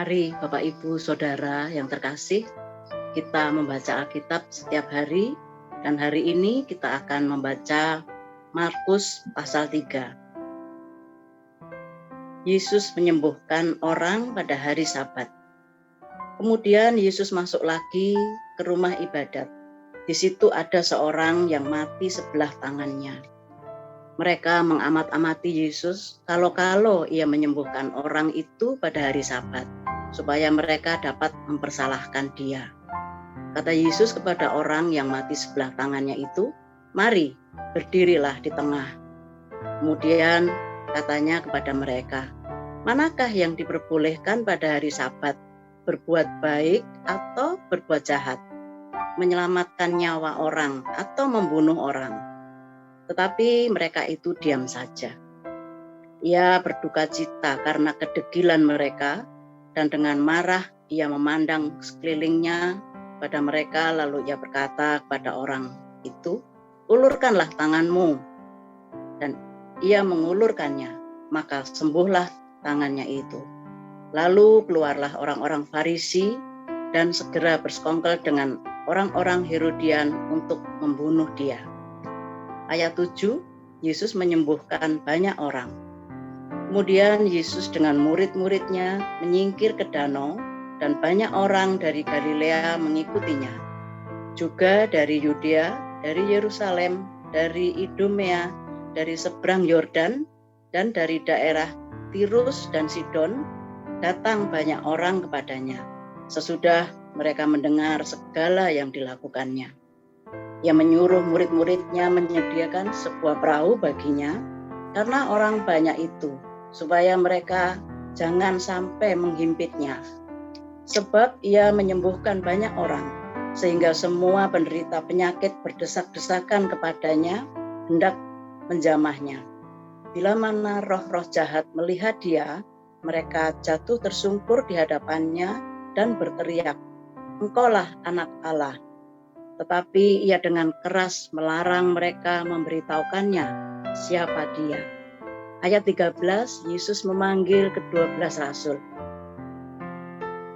Mari Bapak Ibu Saudara yang terkasih, kita membaca Alkitab setiap hari dan hari ini kita akan membaca Markus pasal 3. Yesus menyembuhkan orang pada hari Sabat. Kemudian Yesus masuk lagi ke rumah ibadat. Di situ ada seorang yang mati sebelah tangannya. Mereka mengamat-amati Yesus kalau-kalau ia menyembuhkan orang itu pada hari Sabat, supaya mereka dapat mempersalahkan dia. Kata Yesus kepada orang yang mati sebelah tangannya itu, "Mari, berdirilah di tengah." Kemudian katanya kepada mereka, "Manakah yang diperbolehkan pada hari Sabat, berbuat baik atau berbuat jahat, menyelamatkan nyawa orang atau membunuh orang?" Tetapi mereka itu diam saja. Ia berduka cita karena kedegilan mereka, dan dengan marah ia memandang sekelilingnya pada mereka, lalu ia berkata kepada orang itu, "Ulurkanlah tanganmu." Dan ia mengulurkannya, maka sembuhlah tangannya itu. Lalu keluarlah orang-orang Farisi dan segera bersekongkol dengan orang-orang Herodian untuk membunuh dia. Ayat 7, Yesus menyembuhkan banyak orang. Kemudian Yesus dengan murid-muridnya menyingkir ke danau, dan banyak orang dari Galilea mengikutinya. Juga dari Yudea, dari Yerusalem, dari Idumea, dari seberang Yordan, dan dari daerah Tirus dan Sidon, datang banyak orang kepadanya. Sesudah mereka mendengar segala yang dilakukannya, ia menyuruh murid-muridnya menyediakan sebuah perahu baginya karena orang banyak itu, supaya mereka jangan sampai menghimpitnya. Sebab ia menyembuhkan banyak orang, sehingga semua penderita penyakit berdesak-desakan kepadanya, hendak menjamahnya. Bila mana roh-roh jahat melihat dia, mereka jatuh tersungkur di hadapannya dan berteriak, "Engkaulah Anak Allah." Tetapi ia dengan keras melarang mereka memberitahukannya siapa dia. Ayat 13, Yesus memanggil ke-12 rasul.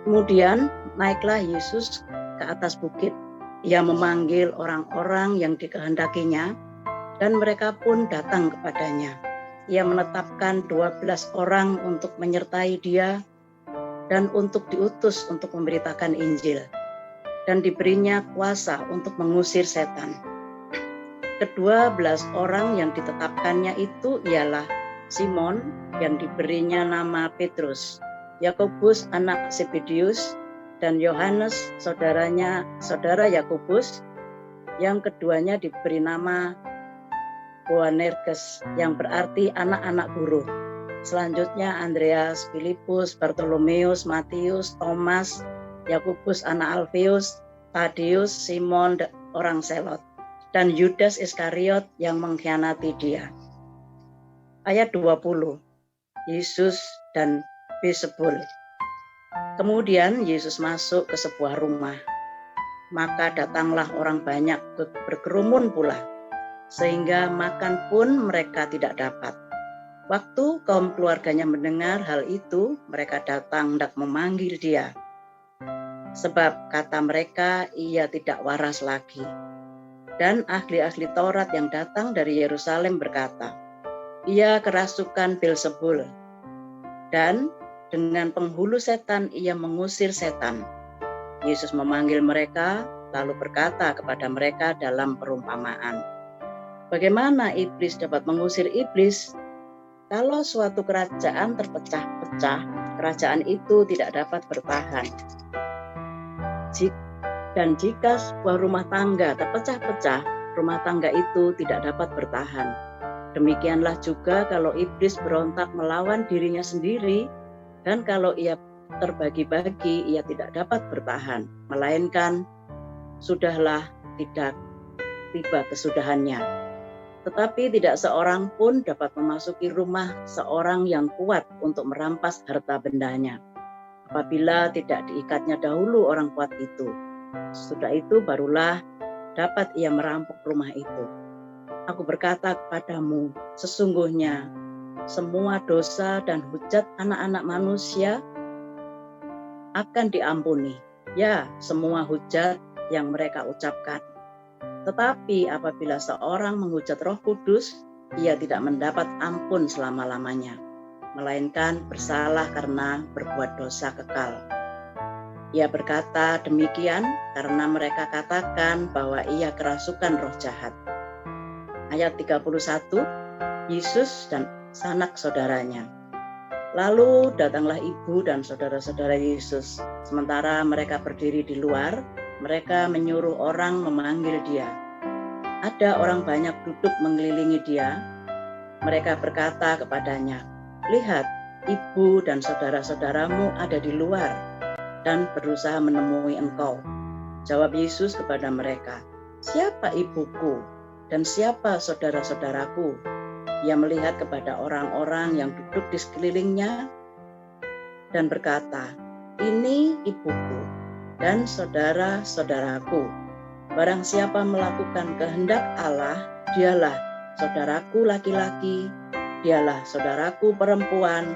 Kemudian naiklah Yesus ke atas bukit. Ia memanggil orang-orang yang dikehendakinya, dan mereka pun datang kepadanya. Ia menetapkan 12 orang untuk menyertai dia dan untuk diutus untuk memberitakan Injil, dan diberinya kuasa untuk mengusir setan. Ke-12 orang yang ditetapkannya itu ialah Simon yang diberinya nama Petrus, Yakobus anak Zebedius, dan Yohanes saudara Yakobus, yang keduanya diberi nama Boanerges, yang berarti anak-anak guru. Selanjutnya Andreas, Filipus, Bartolomeus, Matius, Thomas, Yakobus anak Alfeus, Tadeus, Simon orang Selot, dan Yudas Iskariot yang mengkhianati dia. Ayat 20, Yesus dan Beelzebul. Kemudian Yesus masuk ke sebuah rumah. Maka datanglah orang banyak berkerumun pula, sehingga makan pun mereka tidak dapat. Waktu kaum keluarganya mendengar hal itu, mereka datang hendak memanggil dia. Sebab kata mereka, ia tidak waras lagi. Dan ahli-ahli Taurat yang datang dari Yerusalem berkata, ia kerasukan Beelzebul, dan dengan penghulu setan ia mengusir setan. Yesus memanggil mereka, lalu berkata kepada mereka dalam perumpamaan, bagaimana iblis dapat mengusir iblis? Kalau suatu kerajaan terpecah-pecah, kerajaan itu tidak dapat bertahan. Dan jika sebuah rumah tangga terpecah-pecah, rumah tangga itu tidak dapat bertahan. Demikianlah juga kalau iblis berontak melawan dirinya sendiri, dan kalau ia terbagi-bagi, ia tidak dapat bertahan, melainkan sudahlah tidak tiba kesudahannya. Tetapi tidak seorang pun dapat memasuki rumah seorang yang kuat untuk merampas harta bendanya, apabila tidak diikatnya dahulu orang kuat itu. Sesudah itu barulah dapat ia merampok rumah itu. Aku berkata kepadamu, sesungguhnya semua dosa dan hujat anak-anak manusia akan diampuni, ya, semua hujat yang mereka ucapkan. Tetapi apabila seorang menghujat Roh Kudus, ia tidak mendapat ampun selama-lamanya, melainkan bersalah karena berbuat dosa kekal. Ia berkata demikian karena mereka katakan bahwa ia kerasukan roh jahat. Ayat 31, Yesus dan sanak saudaranya. Lalu datanglah ibu dan saudara-saudara Yesus. Sementara mereka berdiri di luar, mereka menyuruh orang memanggil dia. Ada orang banyak duduk mengelilingi dia. Mereka berkata kepadanya, "Lihat, ibu dan saudara-saudaramu ada di luar dan berusaha menemui engkau." Jawab Yesus kepada mereka, "Siapa ibuku dan siapa saudara-saudaraku?" Ia melihat kepada orang-orang yang duduk di sekelilingnya dan berkata, "Ini ibuku dan saudara-saudaraku. Barang siapa melakukan kehendak Allah, dialah saudaraku laki-laki, dialah saudaraku perempuan,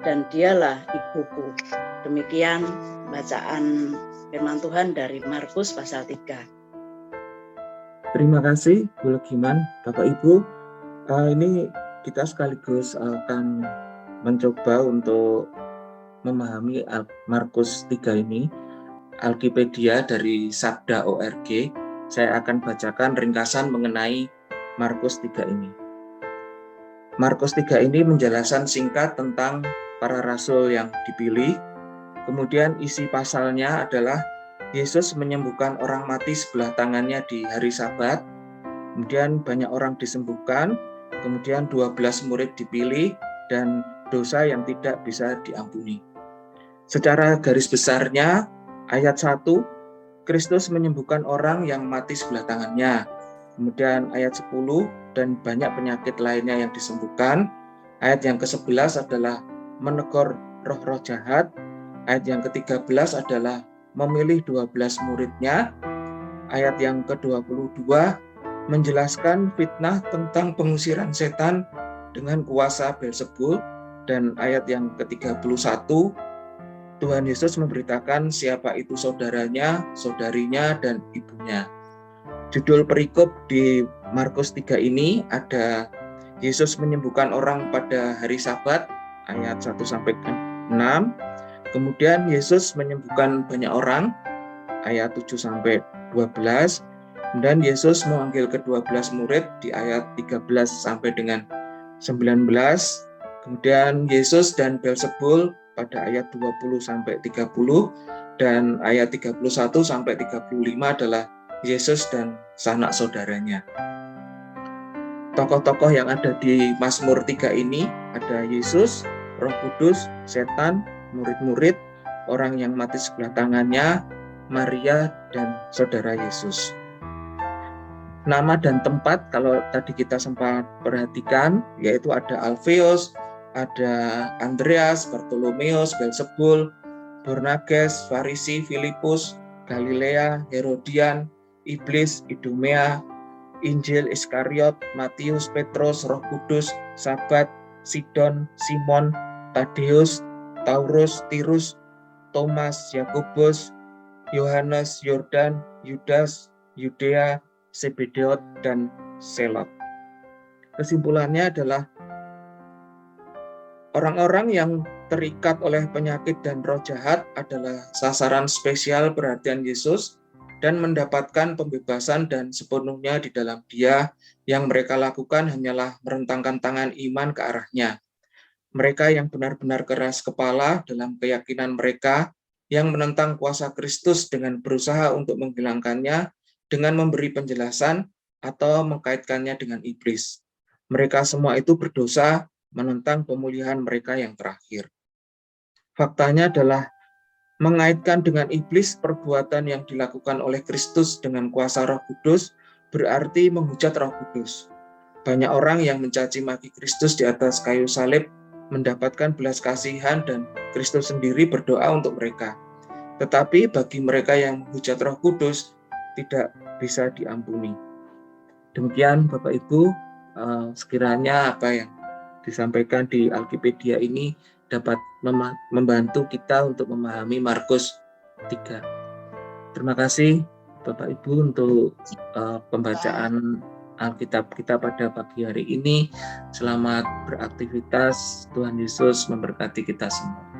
dan dialah ibuku." Demikian bacaan firman Tuhan dari Markus pasal 3. Terima kasih Bu Legiman, Bapak Ibu. Ini kita sekaligus akan mencoba untuk memahami Markus 3 ini. Alkipedia dari sabda.org. Saya akan bacakan ringkasan mengenai Markus 3 ini. Markus 3 ini menjelaskan singkat tentang para rasul yang dipilih. Kemudian isi pasalnya adalah Yesus menyembuhkan orang mati sebelah tangannya di hari Sabat. Kemudian banyak orang disembuhkan. Kemudian 12 murid dipilih dan dosa yang tidak bisa diampuni. Secara garis besarnya, ayat 1, Kristus menyembuhkan orang yang mati sebelah tangannya. Kemudian ayat 10, dan banyak penyakit lainnya yang disembuhkan. Ayat yang ke-11 adalah menegur roh-roh jahat. Ayat yang ke-13 adalah memilih 12 muridnya. Ayat yang ke-22 menjelaskan fitnah tentang pengusiran setan dengan kuasa Beelzebul. Dan ayat yang ke-31, Tuhan Yesus memberitakan siapa itu saudaranya, saudarinya, dan ibunya. Judul perikop di Markus 3 ini ada Yesus menyembuhkan orang pada hari Sabat, ayat 1-6. Kemudian Yesus menyembuhkan banyak orang, ayat 7-12. Dan Yesus memanggil ke-12 murid di ayat 13 sampai dengan 19. Kemudian Yesus dan Beelzebul pada ayat 20-30. Dan ayat 31-35 adalah Yesus dan sanak saudaranya. Tokoh-tokoh yang ada di Mazmur 3 ini ada Yesus, Roh Kudus, setan, murid-murid, orang yang mati sebelah tangannya, Maria, dan saudara Yesus. Nama dan tempat kalau tadi kita sempat perhatikan, yaitu ada Alfeus, ada Andreas, Bartolomeus, Beelzebul, Boanerges, Farisi, Filipus, Galilea, Herodian, Iblis, Idumea, Injil, Iskariot, Matius, Petrus, Roh Kudus, Sabat, Sidon, Simon, Tadeus, Taurus, Tirus, Thomas, Yakobus, Yohanes, Yordan, Yudas, Yudea, Zebedeot, dan Selot. Kesimpulannya adalah orang-orang yang terikat oleh penyakit dan roh jahat adalah sasaran spesial perhatian Yesus dan mendapatkan pembebasan dan sepenuhnya di dalam Dia. Yang mereka lakukan hanyalah merentangkan tangan iman ke arahnya. Mereka yang benar-benar keras kepala dalam keyakinan mereka, yang menentang kuasa Kristus dengan berusaha untuk menghilangkannya, dengan memberi penjelasan atau mengkaitkannya dengan iblis. Mereka semua itu berdosa menentang pemulihan mereka yang terakhir. Faktanya adalah mengaitkan dengan iblis perbuatan yang dilakukan oleh Kristus dengan kuasa Roh Kudus berarti menghujat Roh Kudus. Banyak orang yang mencaci maki Kristus di atas kayu salib mendapatkan belas kasihan dan Kristus sendiri berdoa untuk mereka. Tetapi bagi mereka yang menghujat Roh Kudus tidak bisa diampuni. Demikian Bapak Ibu, sekiranya apa yang disampaikan di Alkipedia ini dapat membantu kita untuk memahami Markus 3. Terima kasih Bapak Ibu untuk pembacaan Alkitab kita pada pagi hari ini. Selamat beraktivitas. Tuhan Yesus memberkati kita semua.